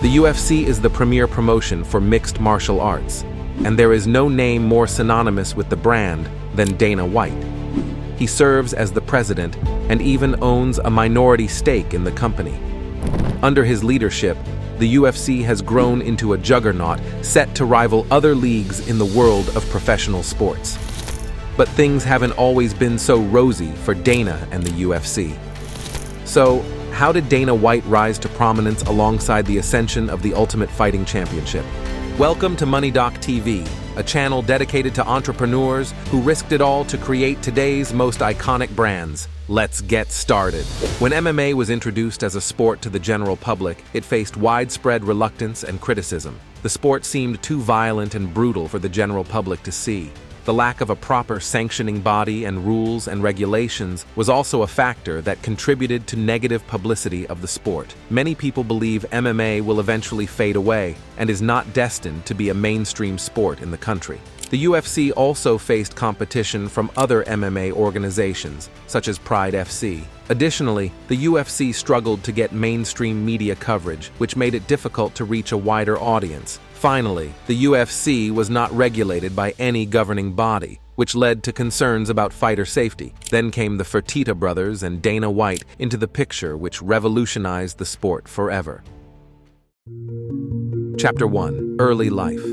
The UFC is the premier promotion for mixed martial arts, and there is no name more synonymous with the brand than Dana White. He serves as the president and even owns a minority stake in the company. Under his leadership, the UFC has grown into a juggernaut set to rival other leagues in the world of professional sports. But things haven't always been so rosy for Dana and the UFC. So, how did Dana White rise to prominence alongside the ascension of the Ultimate Fighting Championship? Welcome to MoneyDoc TV, a channel dedicated to entrepreneurs who risked it all to create today's most iconic brands. Let's get started. When MMA was introduced as a sport to the general public, it faced widespread reluctance and criticism. The sport seemed too violent and brutal for the general public to see. The lack of a proper sanctioning body and rules and regulations was also a factor that contributed to negative publicity of the sport. Many people believe MMA will eventually fade away and is not destined to be a mainstream sport in the country. The UFC also faced competition from other MMA organizations, such as Pride FC. Additionally, the UFC struggled to get mainstream media coverage, which made it difficult to reach a wider audience. Finally, the UFC was not regulated by any governing body, which led to concerns about fighter safety. Then came the Fertitta brothers and Dana White into the picture, which revolutionized the sport forever. Chapter 1. Early life.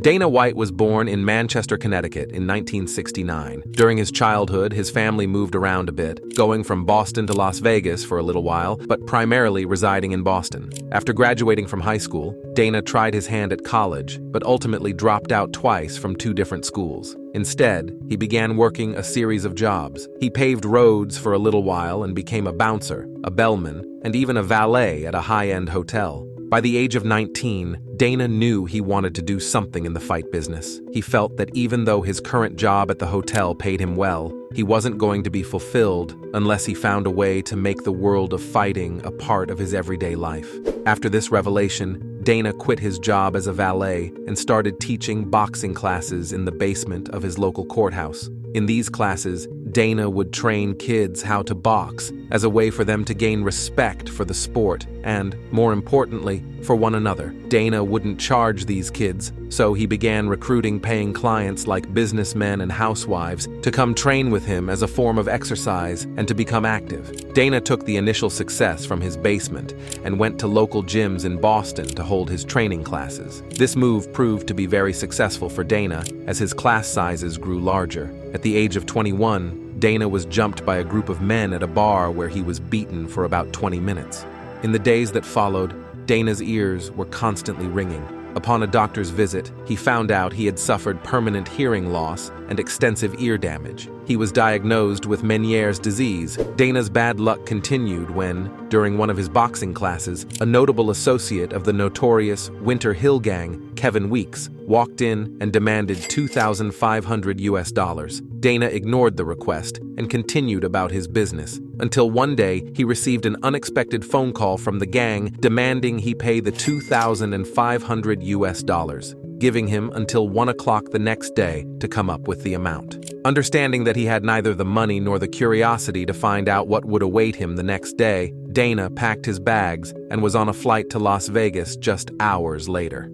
Dana White was born in Manchester, Connecticut in 1969. During his childhood, his family moved around a bit, going from Boston to Las Vegas for a little while, but primarily residing in Boston. After graduating from high school, Dana tried his hand at college, but ultimately dropped out twice from 2 different schools. Instead, he began working a series of jobs. He paved roads for a little while and became a bouncer, a bellman, and even a valet at a high-end hotel. By the age of 19, Dana knew he wanted to do something in the fight business. He felt that even though his current job at the hotel paid him well, he wasn't going to be fulfilled unless he found a way to make the world of fighting a part of his everyday life. After this revelation, Dana quit his job as a valet and started teaching boxing classes in the basement of his local courthouse. In these classes, Dana would train kids how to box as a way for them to gain respect for the sport and, more importantly, for one another. Dana wouldn't charge these kids, so he began recruiting paying clients like businessmen and housewives to come train with him as a form of exercise and to become active. Dana took the initial success from his basement and went to local gyms in Boston to hold his training classes. This move proved to be very successful for Dana as his class sizes grew larger. At the age of 21, Dana was jumped by a group of men at a bar where he was beaten for about 20 minutes. In the days that followed, Dana's ears were constantly ringing. Upon a doctor's visit, he found out he had suffered permanent hearing loss and extensive ear damage. He was diagnosed with Meniere's disease. Dana's bad luck continued when, during one of his boxing classes, a notable associate of the notorious Winter Hill Gang, Kevin Weeks, walked in and demanded $2,500. Dana ignored the request and continued about his business, until one day he received an unexpected phone call from the gang demanding he pay the $2,500, giving him until 1 o'clock the next day to come up with the amount. Understanding that he had neither the money nor the curiosity to find out what would await him the next day, Dana packed his bags and was on a flight to Las Vegas just hours later.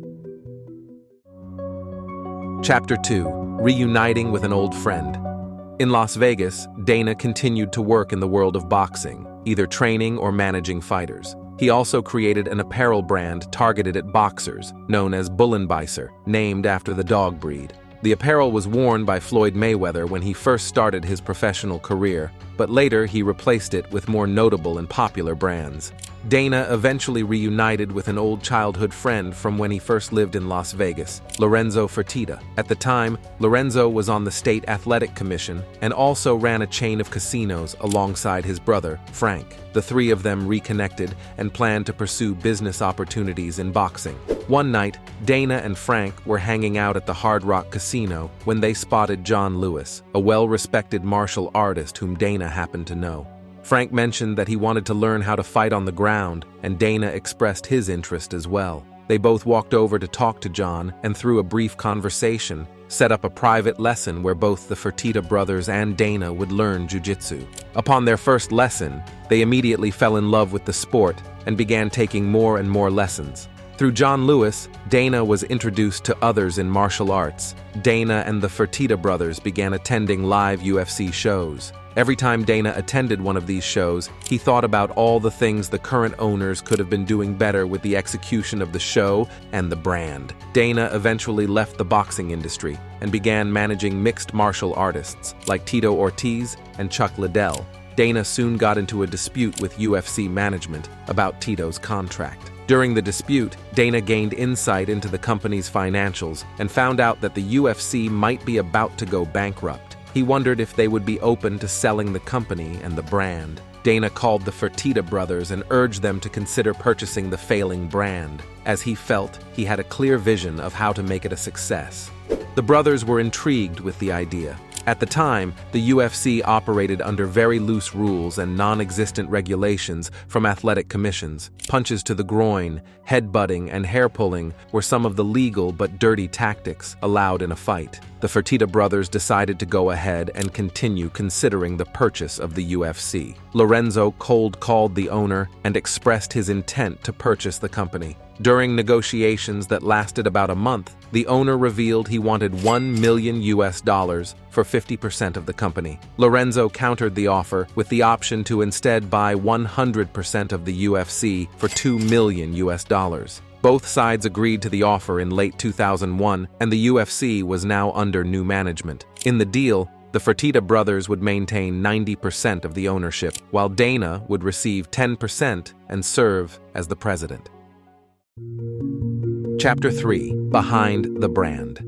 Chapter 2. Reuniting with an old friend. In Las Vegas, Dana continued to work in the world of boxing, either training or managing fighters. He also created an apparel brand targeted at boxers, known as Bullenbeißer, named after the dog breed. The apparel was worn by Floyd Mayweather when he first started his professional career, but later he replaced it with more notable and popular brands. Dana eventually reunited with an old childhood friend from when he first lived in Las Vegas, Lorenzo Fertitta. At the time, Lorenzo was on the State Athletic Commission and also ran a chain of casinos alongside his brother, Frank. The three of them reconnected and planned to pursue business opportunities in boxing. One night, Dana and Frank were hanging out at the Hard Rock Casino when they spotted John Lewis, a well-respected martial artist whom Dana happened to know. Frank mentioned that he wanted to learn how to fight on the ground, and Dana expressed his interest as well. They both walked over to talk to John, and through a brief conversation, set up a private lesson where both the Fertitta brothers and Dana would learn jiu-jitsu. Upon their first lesson, they immediately fell in love with the sport and began taking more and more lessons. Through John Lewis, Dana was introduced to others in martial arts. Dana and the Fertitta brothers began attending live UFC shows. Every time Dana attended one of these shows, he thought about all the things the current owners could have been doing better with the execution of the show and the brand. Dana eventually left the boxing industry and began managing mixed martial artists like Tito Ortiz and Chuck Liddell. Dana soon got into a dispute with UFC management about Tito's contract. During the dispute, Dana gained insight into the company's financials and found out that the UFC might be about to go bankrupt. He wondered if they would be open to selling the company and the brand. Dana called the Fertitta brothers and urged them to consider purchasing the failing brand, as he felt he had a clear vision of how to make it a success. The brothers were intrigued with the idea. At the time, the UFC operated under very loose rules and non-existent regulations from athletic commissions. Punches to the groin, headbutting, and hair-pulling were some of the legal but dirty tactics allowed in a fight. The Fertitta brothers decided to go ahead and continue considering the purchase of the UFC. Lorenzo cold-called the owner and expressed his intent to purchase the company. During negotiations that lasted about a month, the owner revealed he wanted $1 million for 50% of the company. Lorenzo countered the offer with the option to instead buy 100% of the UFC for $2 million. Both sides agreed to the offer in late 2001, and the UFC was now under new management. In the deal, the Fertitta brothers would maintain 90% of the ownership, while Dana would receive 10% and serve as the president. Chapter 3. Behind the Brand.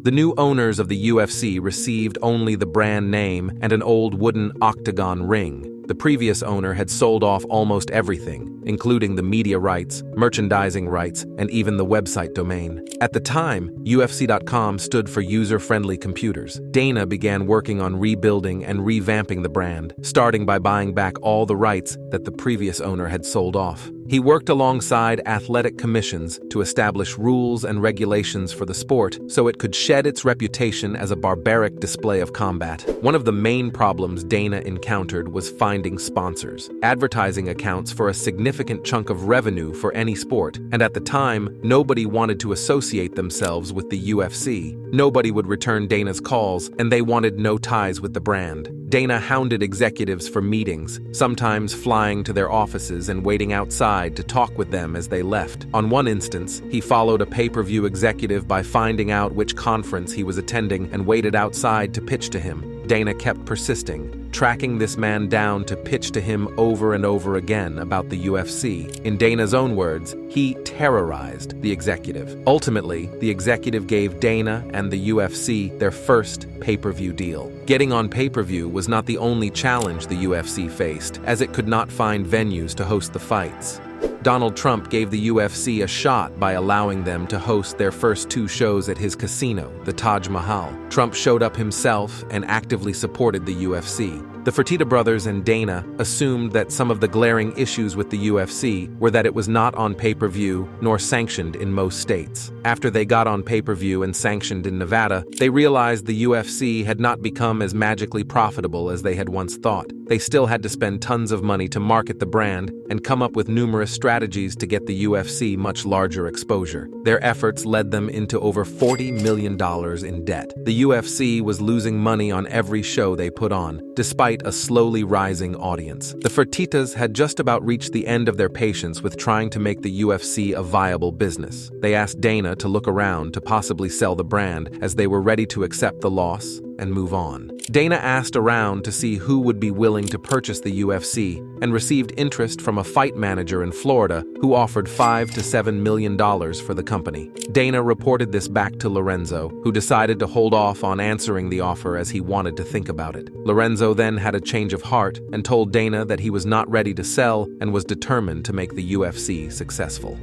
The new owners of the UFC received only the brand name and an old wooden octagon ring. The previous owner had sold off almost everything, including the media rights, merchandising rights, and even the website domain. At the time, UFC.com stood for user-friendly computers. Dana began working on rebuilding and revamping the brand, starting by buying back all the rights that the previous owner had sold off. He worked alongside athletic commissions to establish rules and regulations for the sport so it could shed its reputation as a barbaric display of combat. One of the main problems Dana encountered was finding sponsors. Advertising accounts for a significant chunk of revenue for any sport, and at the time, nobody wanted to associate themselves with the UFC. Nobody would return Dana's calls, and they wanted no ties with the brand. Dana hounded executives for meetings, sometimes flying to their offices and waiting outside to talk with them as they left. On one instance, he followed a pay-per-view executive by finding out which conference he was attending and waited outside to pitch to him. Dana kept persisting, tracking this man down to pitch to him over and over again about the UFC. In Dana's own words, he terrorized the executive. Ultimately, the executive gave Dana and the UFC their first pay-per-view deal. Getting on pay-per-view was not the only challenge the UFC faced, as it could not find venues to host the fights. Donald Trump gave the UFC a shot by allowing them to host their first 2 shows at his casino, the Taj Mahal. Trump showed up himself and actively supported the UFC. The Fertitta brothers and Dana assumed that some of the glaring issues with the UFC were that it was not on pay-per-view nor sanctioned in most states. After they got on pay-per-view and sanctioned in Nevada, they realized the UFC had not become as magically profitable as they had once thought. They still had to spend tons of money to market the brand and come up with numerous strategies to get the UFC much larger exposure. Their efforts led them into over $40 million in debt. The UFC was losing money on every show they put on, despite a slowly rising audience. The Fertittas had just about reached the end of their patience with trying to make the UFC a viable business. They asked Dana to look around to possibly sell the brand, as they were ready to accept the loss and move on. Dana asked around to see who would be willing to purchase the UFC and received interest from a fight manager in Florida who offered $5 to $7 million for the company. Dana reported this back to Lorenzo, who decided to hold off on answering the offer as he wanted to think about it. Lorenzo then had a change of heart and told Dana that he was not ready to sell and was determined to make the UFC successful.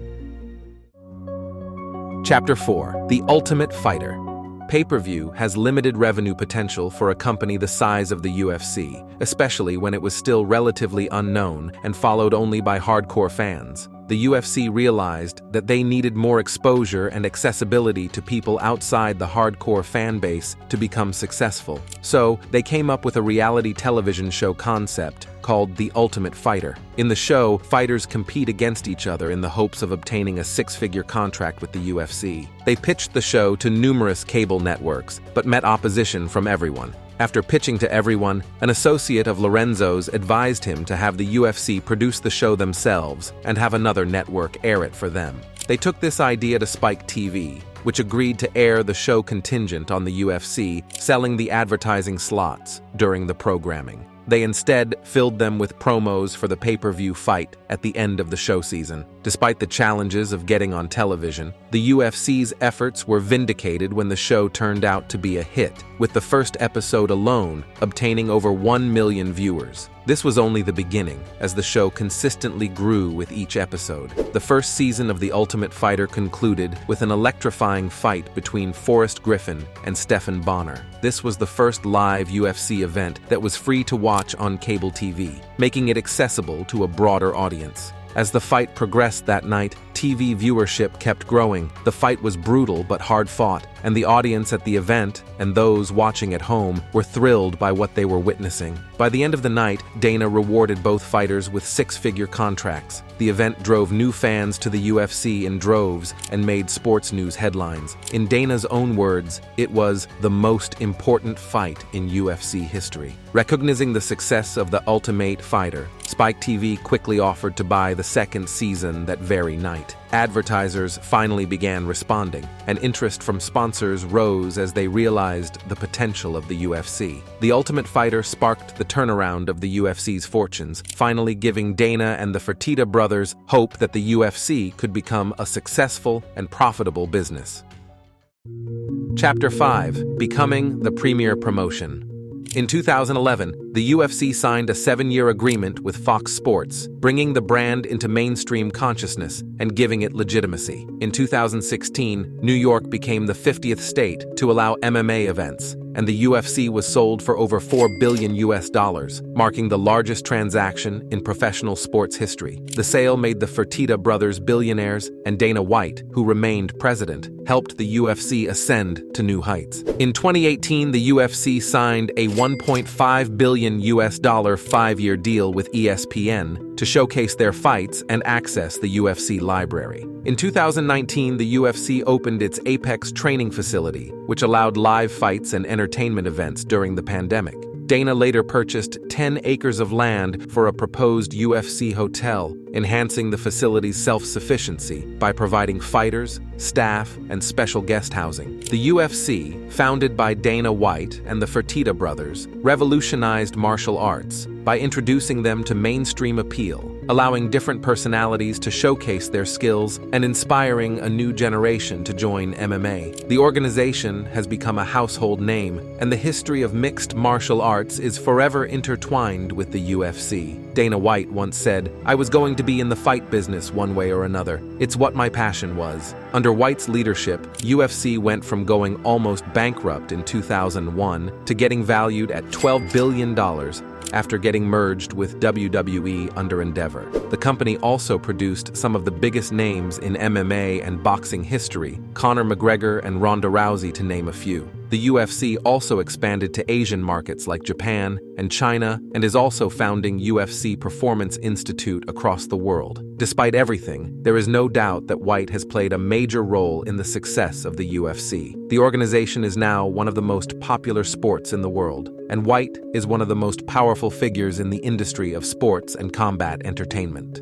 Chapter 4. The Ultimate Fighter. Pay-per-view has limited revenue potential for a company the size of the UFC, especially when it was still relatively unknown and followed only by hardcore fans. the UFC realized that they needed more exposure and accessibility to people outside the hardcore fan base to become successful. So, they came up with a reality television show concept called The Ultimate Fighter. In the show, fighters compete against each other in the hopes of obtaining a six-figure contract with the UFC. They pitched the show to numerous cable networks, but met opposition from everyone. After pitching to everyone, an associate of Lorenzo's advised him to have the UFC produce the show themselves and have another network air it for them. They took this idea to Spike TV, which agreed to air the show contingent on the UFC, selling the advertising slots during the programming. They instead filled them with promos for the pay-per-view fight at the end of the show season. Despite the challenges of getting on television, the UFC's efforts were vindicated when the show turned out to be a hit, with the first episode alone obtaining over 1 million viewers. This was only the beginning, as the show consistently grew with each episode. The first season of The Ultimate Fighter concluded with an electrifying fight between Forrest Griffin and Stephan Bonnar. This was the first live UFC event that was free to watch on cable TV, making it accessible to a broader audience. As the fight progressed that night, TV viewership kept growing. The fight was brutal but hard-fought, and the audience at the event and those watching at home were thrilled by what they were witnessing. By the end of the night, Dana rewarded both fighters with six-figure contracts. The event drove new fans to the UFC in droves and made sports news headlines. In Dana's own words, it was the most important fight in UFC history. Recognizing the success of The Ultimate Fighter, Spike TV quickly offered to buy the second season that very night. Advertisers finally began responding, and interest from sponsors rose as they realized the potential of the UFC. The Ultimate Fighter sparked the turnaround of the UFC's fortunes, finally giving Dana and the Fertitta brothers hope that the UFC could become a successful and profitable business. Chapter 5: Becoming the Premier Promotion. In 2011, the UFC signed a 7-year agreement with Fox Sports, bringing the brand into mainstream consciousness and giving it legitimacy. In 2016, New York became the 50th state to allow MMA events, and the UFC was sold for over $4 billion, marking the largest transaction in professional sports history. The sale made the Fertitta brothers billionaires, and Dana White, who remained president, helped the UFC ascend to new heights. In 2018, the UFC signed a $1.5 billion 5-year deal with ESPN to showcase their fights and access the UFC library. In 2019, the UFC opened its Apex training facility, which allowed live fights and entertainment events during the pandemic. Dana later purchased 10 acres of land for a proposed UFC hotel, enhancing the facility's self-sufficiency by providing fighters, staff, and special guest housing. The UFC, founded by Dana White and the Fertitta brothers, revolutionized martial arts by introducing them to mainstream appeal, allowing different personalities to showcase their skills and inspiring a new generation to join MMA. The organization has become a household name, and the history of mixed martial arts is forever intertwined with the UFC. Dana White once said, "I was going to be in the fight business one way or another. It's what my passion was." Under White's leadership, UFC went from going almost bankrupt in 2001 to getting valued at $12 billion after getting merged with WWE under Endeavor. The company also produced some of the biggest names in MMA and boxing history, Conor McGregor and Ronda Rousey to name a few. The UFC also expanded to Asian markets like Japan and China and is also founding UFC Performance Institute across the world. Despite everything, there is no doubt that White has played a major role in the success of the UFC. The organization is now one of the most popular sports in the world, and White is one of the most powerful figures in the industry of sports and combat entertainment.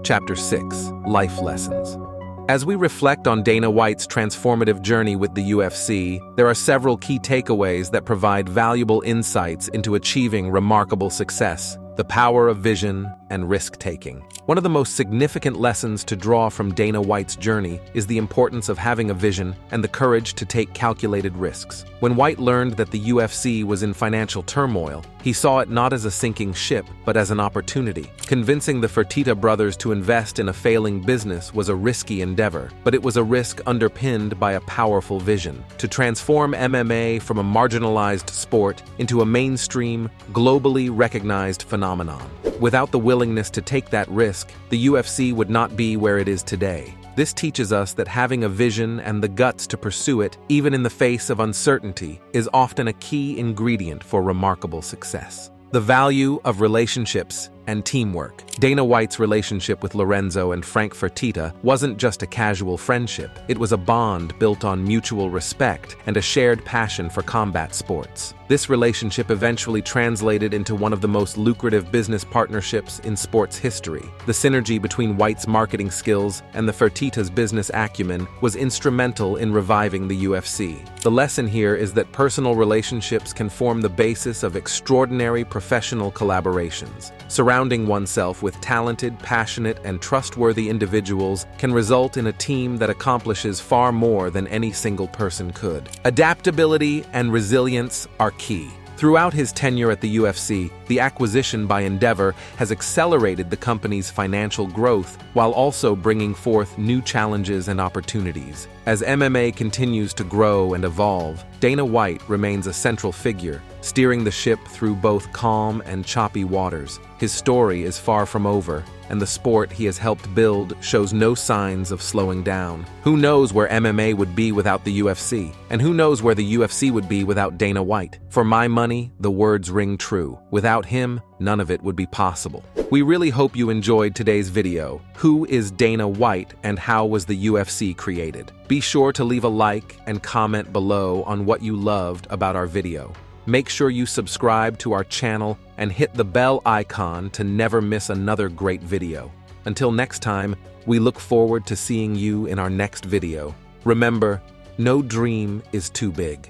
Chapter 6: Life Lessons. As we reflect on Dana White's transformative journey with the UFC, there are several key takeaways that provide valuable insights into achieving remarkable success: the power of vision and risk-taking. One of the most significant lessons to draw from Dana White's journey is the importance of having a vision and the courage to take calculated risks. When White learned that the UFC was in financial turmoil, he saw it not as a sinking ship, but as an opportunity. Convincing the Fertitta brothers to invest in a failing business was a risky endeavor, but it was a risk underpinned by a powerful vision: to transform MMA from a marginalized sport into a mainstream, globally recognized phenomenon. Without the will willingness to take that risk, the UFC would not be where it is today. This teaches us that having a vision and the guts to pursue it, even in the face of uncertainty, is often a key ingredient for remarkable success. The value of relationships and teamwork. Dana White's relationship with Lorenzo and Frank Fertitta wasn't just a casual friendship. It was a bond built on mutual respect and a shared passion for combat sports. This relationship eventually translated into one of the most lucrative business partnerships in sports history. The synergy between White's marketing skills and the Fertitta's business acumen was instrumental in reviving the UFC. The lesson here is that personal relationships can form the basis of extraordinary professional collaborations. Surrounding oneself with talented, passionate, and trustworthy individuals can result in a team that accomplishes far more than any single person could. Adaptability and resilience are key. Throughout his tenure at the UFC, the acquisition by Endeavor has accelerated the company's financial growth while also bringing forth new challenges and opportunities. As MMA continues to grow and evolve, Dana White remains a central figure, steering the ship through both calm and choppy waters. His story is far from over, and the sport he has helped build shows no signs of slowing down. Who knows where MMA would be without the UFC? And who knows where the UFC would be without Dana White? For my money, the words ring true. Without him, none of it would be possible. We really hope you enjoyed today's video. Who is Dana White and how was the UFC created? Be sure to leave a like and comment below on what you loved about our video. Make sure you subscribe to our channel and hit the bell icon to never miss another great video. Until next time, we look forward to seeing you in our next video. Remember, no dream is too big.